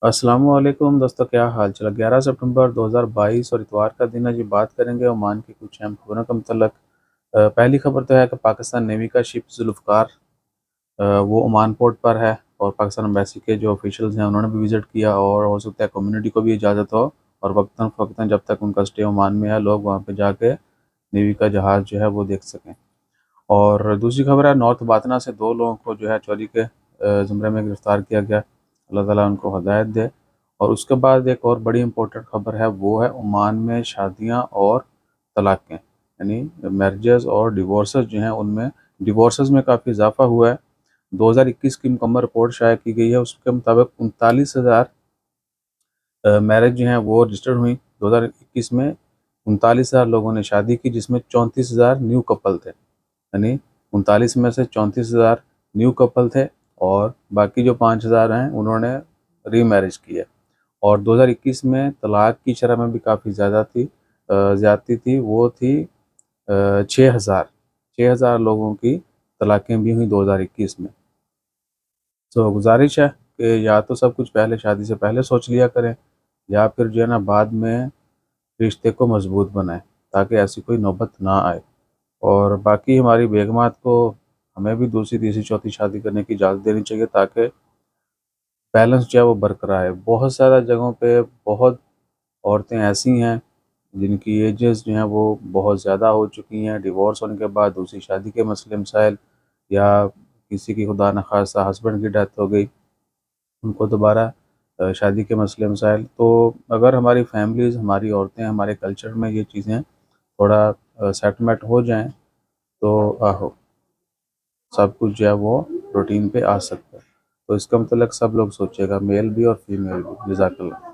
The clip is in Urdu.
السلام علیکم دوستو، کیا حال چال؟ 11 ستمبر 2022 اور اتوار کا دن ہے جی۔ بات کریں گے عمان کی کچھ اہم خبروں کا متعلق۔ پہلی خبر تو ہے کہ پاکستان نیوی کا شپ ذوالفقار وہ عمان پورٹ پر ہے، اور پاکستان امبیسی کے جو آفیشلز ہیں انہوں نے بھی وزٹ کیا، اور ہو سکتا ہے کمیونٹی کو بھی اجازت ہو، اور وقتاً فوقتاً جب تک ان کا اسٹے عمان میں ہے لوگ وہاں پہ جا کے نیوی کا جہاز جو ہے وہ دیکھ سکیں۔ اور دوسری خبر ہے، نارتھ باتنا سے 2 لوگوں کو جو ہے چوری کے زمرے میں گرفتار کیا گیا۔ اللہ تعالیٰ ان کو ہدایت دے۔ اور اس کے بعد ایک اور بڑی امپورٹنٹ خبر ہے، وہ ہے عمان میں شادیاں اور طلاقیں، یعنی میرجز اور ڈیورسز جو ہیں ان میں ڈیورسز میں کافی اضافہ ہوا ہے۔ 2021 کی مکمل رپورٹ شائع کی گئی ہے، اس کے مطابق 39,000 میرج جو ہیں وہ رجسٹرڈ ہوئیں 2021 میں۔ 39,000 لوگوں نے شادی کی، جس میں 34,000 نیو کپل تھے، یعنی 39 میں سے 34,000 نیو کپل تھے، اور باقی جو 5,000 ہیں انہوں نے ری میرج کی ہے۔ اور 2021 میں طلاق کی شرح میں بھی کافی زیادتی تھی، وہ تھی 6,000 لوگوں کی طلاقیں بھی ہوئیں 2021 میں۔ تو گزارش ہے کہ یا تو سب کچھ پہلے شادی سے پہلے سوچ لیا کریں، یا پھر جو ہے نا بعد میں رشتے کو مضبوط بنائیں تاکہ ایسی کوئی نوبت نہ آئے۔ اور باقی ہماری بیگمات کو ہمیں بھی دوسری تیسری چوتھی شادی کرنے کی اجازت دینی چاہیے تاکہ بیلنس جو ہے وہ برقرار ہے۔ بہت زیادہ جگہوں پہ بہت عورتیں ایسی ہیں جن کی ایجز جو ہیں وہ بہت زیادہ ہو چکی ہیں، ڈیورس ہونے کے بعد دوسری شادی کے مسئلے مسائل، یا کسی کی خدا نخواستہ ہسبینڈ کی ڈیتھ ہو گئی، ان کو دوبارہ شادی کے مسئلے مسائل۔ تو اگر ہماری فیملیز، ہماری عورتیں، ہمارے کلچر میں یہ چیزیں تھوڑا سیٹلمنٹ ہو جائیں تو سب کچھ جو ہے وہ روٹین پہ آ سکتا ہے۔ تو اس کا متعلق سب لوگ سوچے گا، میل بھی اور فیمیل بھی۔ جزاک اللہ۔